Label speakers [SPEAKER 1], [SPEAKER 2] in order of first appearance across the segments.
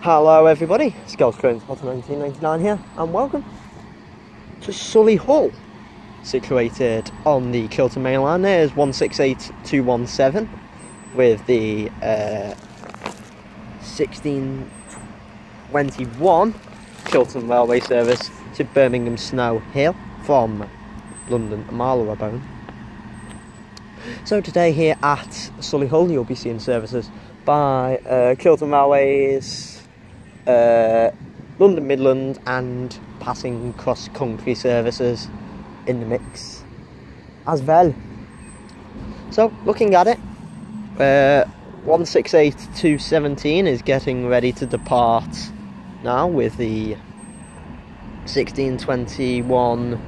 [SPEAKER 1] Hello everybody, Chiltern 1999 here, and welcome to Solihull, situated on the Chiltern Mainline. There's 168217 with the 1621 Chiltern Railway service to Birmingham Snow Hill from London Marylebone. So today here at Solihull you'll be seeing services by Chiltern Railways, London Midland, and passing cross-country services in the mix as well. So looking at it, 168217 is getting ready to depart now with the 1621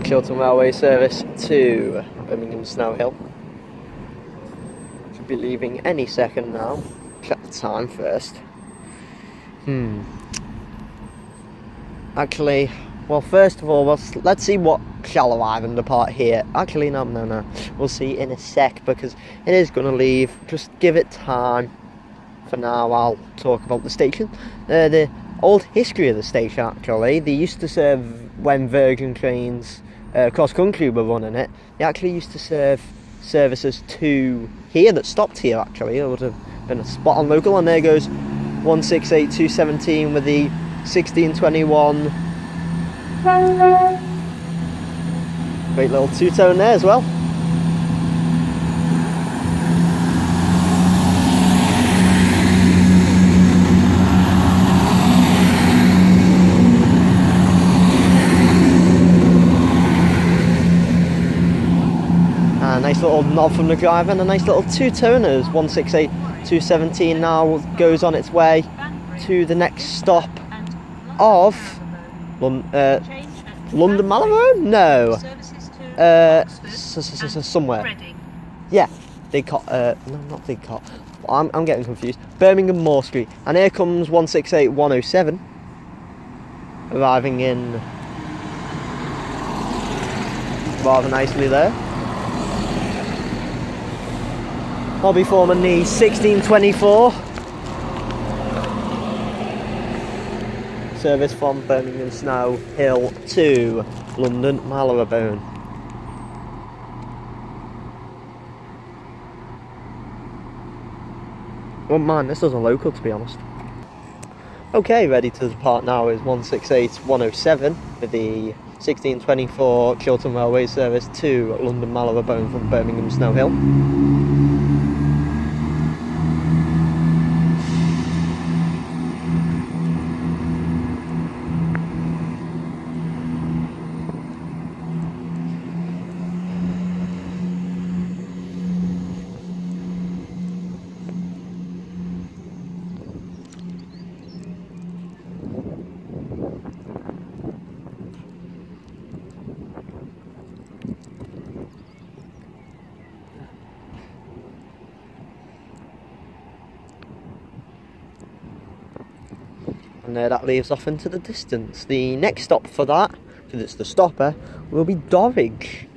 [SPEAKER 1] Chiltern Railway service to Birmingham Snow Hill. Should be leaving any second now. Check the time first. Actually, well, first of all, let's see what shall arrive and depart here. Actually, no. We'll see in a sec, because it is going to leave. Just give it time. For now, I'll talk about the station. The old history of the station, actually. They used to serve, when Virgin trains cross-country were running it, they actually used to serve services to here that stopped here, actually. It would have been a spot on local, and there goes 168217 with the 1621. Great little two-tone there as well. A nice little nod from the driver and a nice little two-toners. 168217 now goes on its way to the next stop of London Marylebone? No. Somewhere. Yeah. Didcot. No, not Didcot. I'm getting confused. Birmingham Moor Street. And here comes 168107 arriving in rather nicely there. I'll be forming the 1624 service from Birmingham Snow Hill to London Marylebone. Oh man, this is a local, to be honest. Okay, ready to depart now is 168107 with the 1624 Chiltern Railway service to London Marylebone from Birmingham Snow Hill. And that leaves off into the distance. The next stop for that, because it's the stopper, will be Dorridge.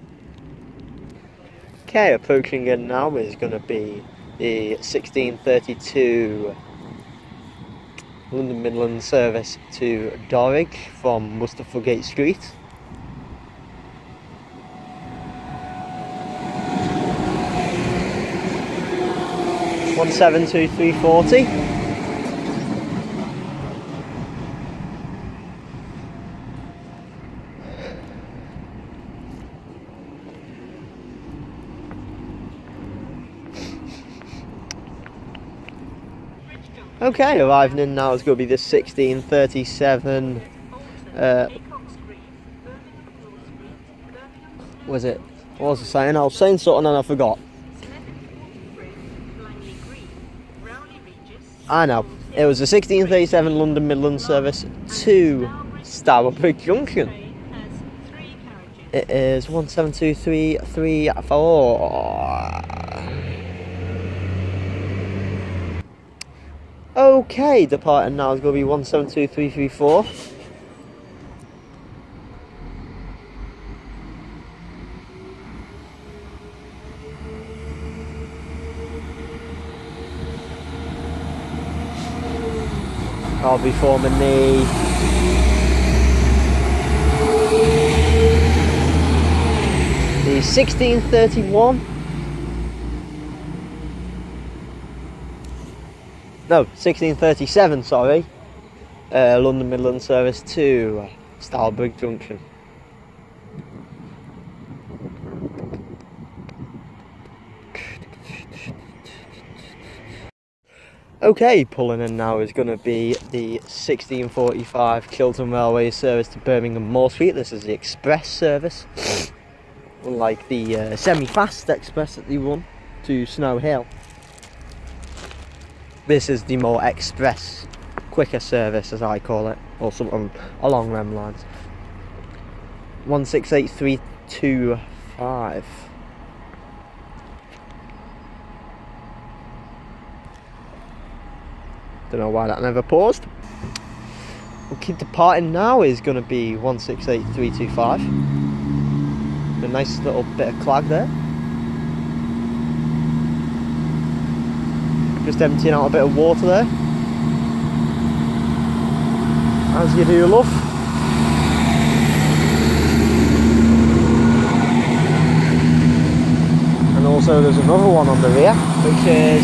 [SPEAKER 1] Okay, approaching in now is going to be the 1632 London Midland service to Dorridge from Mustafa Street. (172340). Okay, arriving in now is going to be the 1637. Was it? What was I saying? I was saying something and I forgot. I know. It was the 1637 London Midland service to Stourbridge Junction. It is 172334. Okay, departing now is going to be 172334. I'll be forming the the 1631. No, 1637, sorry. London Midland service to Starbridge Junction. Okay, pulling in now is going to be the 1645 Chiltern Railway service to Birmingham Moor Street. This is the express service, unlike the semi-fast express that they run to Snow Hill. This is the more express, quicker service, as I call it, or something along them lines. 168325. Don't know why that never paused. Okay, departing now is going to be 168325. A nice little bit of clag there. Just emptying out a bit of water there, as you do, love. And also there's another one on the rear, which is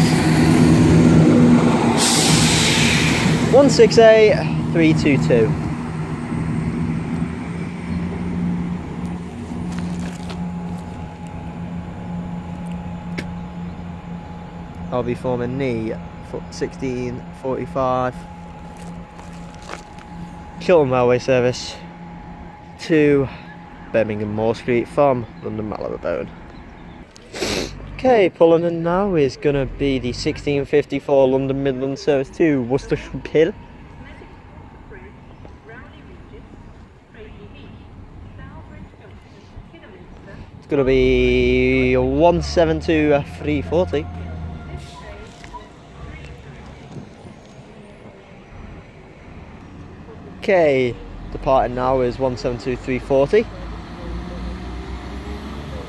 [SPEAKER 1] 168322. I'll be forming the 1645 Chiltern Railway service to Birmingham Moor Street from London Marylebone. Okay, pulling in now is going to be the 1654 London Midland service to Worcestershire Hill. It's going to be 172340. Okay, departing now is 172340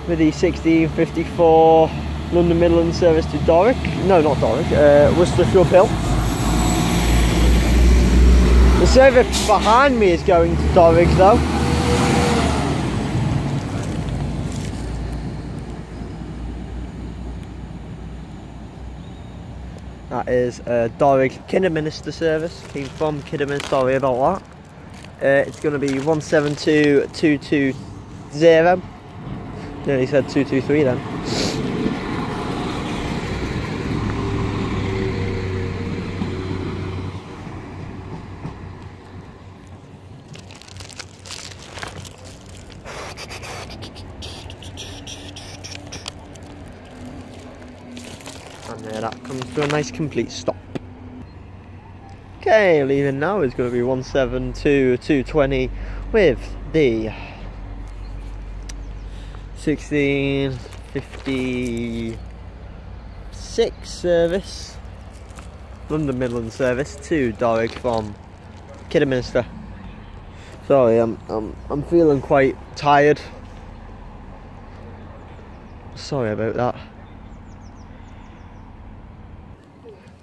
[SPEAKER 1] with the 1654 London Midland service to Doric. No, not Doric, Worcestershire Hill. The service behind me is going to Doric though. That is Doric Kidderminster service. Came from Kidderminster, sorry about that. It's going to be 172220. Nearly said 223 then. And there that comes to a nice complete stop. Okay, leaving now is going to be 172220 with the 1656 service, London Midland service to Doric from Kidderminster. Sorry, I'm feeling quite tired. Sorry about that.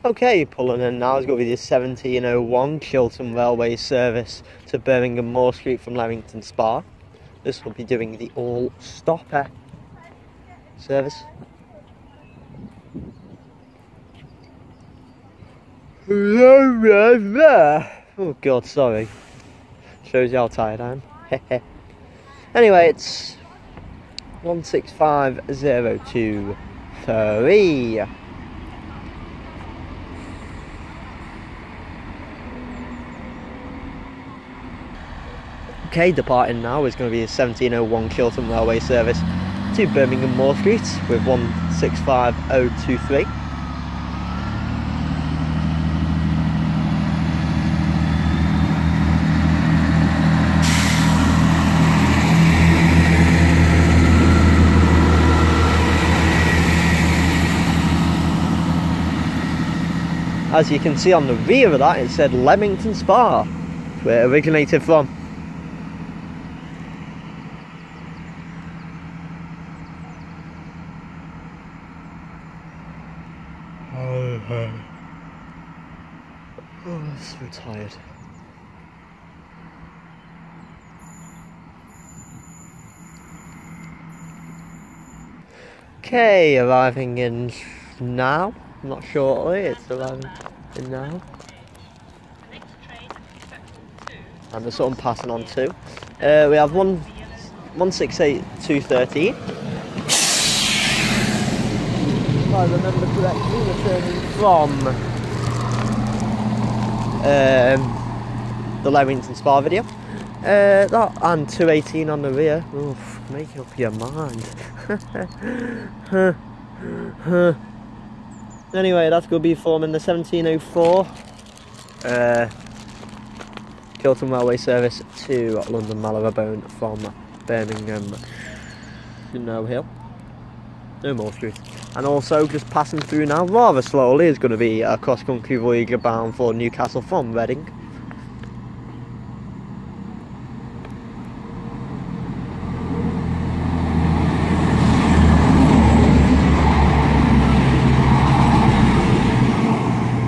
[SPEAKER 1] Okay, pulling in now is going to be the 1701 Chiltern Railway service to Birmingham Moor Street from Leamington Spa. This will be doing the all-stopper service. Oh god, sorry. Shows you how tired I am. Anyway, it's 165023. Okay, departing now is going to be a 1701 Chiltern Railway service to Birmingham Moor Street with 165023. As you can see on the rear of that, it said Leamington Spa, where it originated from. Oh, I'm so tired. Okay, arriving in now. Not shortly, it's arriving in now. And the sun passing on too. We have 168-213. If I remember correctly, returning from the Leamington Spa video. That and 218 on the rear. Oof, make up your mind. Anyway, that's going to be forming the 1704 Chiltern Railway service to London Marylebone from Birmingham to No Hill. No more street. And also just passing through now rather slowly is going to be a cross-country voyager bound for Newcastle from Reading.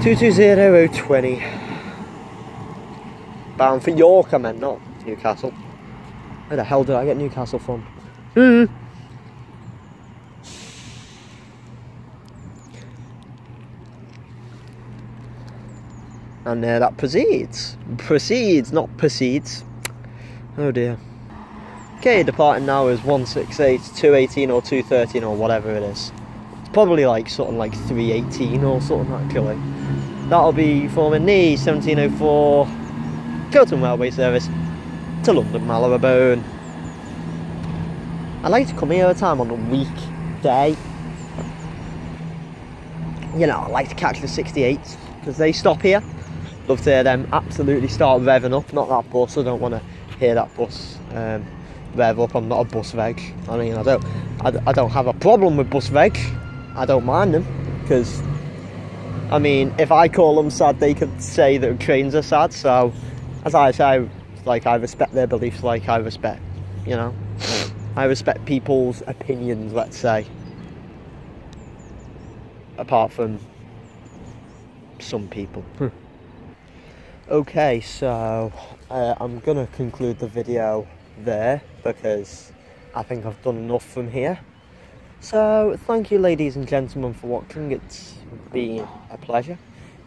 [SPEAKER 1] (220) bound for York, I meant, not Newcastle. Where the hell did I get Newcastle from? And that proceeds, not proceeds. Oh dear. Okay, departing now is 168-218 or 213 or whatever it is. It's probably like something like 318 or something actually. That'll be forming the 1704 Chiltern Railway service to London Marylebone. I like to come here a time on a weekday. You know, I like to catch the 68s because they stop here. Love to hear them absolutely start revving up. Not that bus, I don't want to hear that bus rev up. I'm not a bus veg. I mean, I don't have a problem with bus veg. I don't mind them because, I mean, if I call them sad, they could say that trains are sad. So, as I say, like, I respect their beliefs, like I respect, you know, I respect people's opinions, let's say, apart from some people. Okay, so I'm gonna conclude the video there because I think I've done enough from here. So thank you, ladies and gentlemen, for watching. It's been a pleasure.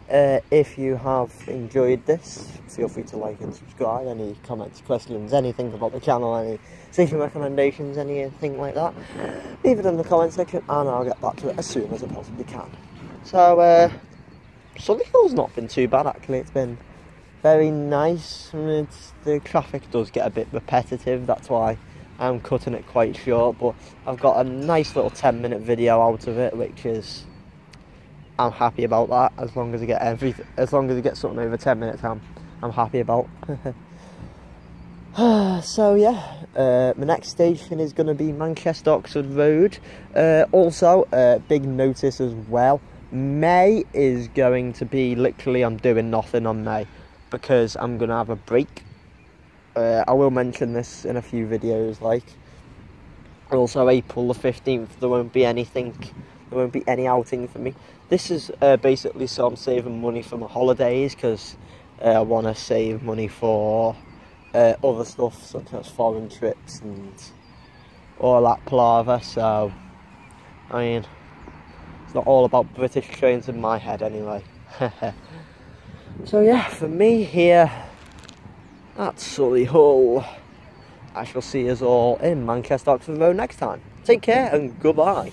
[SPEAKER 1] If you have enjoyed this, feel free to like and subscribe. Any comments, questions, anything about the channel, any station recommendations, anything like that, leave it in the comment section and I'll get back to it as soon as I possibly can. So Solihull's not been too bad actually. It's been very nice. I mean, the traffic does get a bit repetitive, that's why I'm cutting it quite short, but I've got a nice little 10-minute video out of it, which is, I'm happy about that. As long as I get something over 10 minutes, I'm happy about. So yeah, my next station is going to be Manchester Oxford Road. Also, big notice as well, May is going to be literally, I'm doing nothing on May because I'm going to have a break. I will mention this in a few videos, like. Also, April the 15th, there won't be anything, there won't be any outing for me. This is basically so I'm saving money for my holidays because I want to save money for other stuff such as foreign trips and all that palaver. So, I mean, it's not all about British trains in my head anyway. So yeah, for me here at Solihull, I shall see us all in Manchester Oxford Road next time. Take care and goodbye.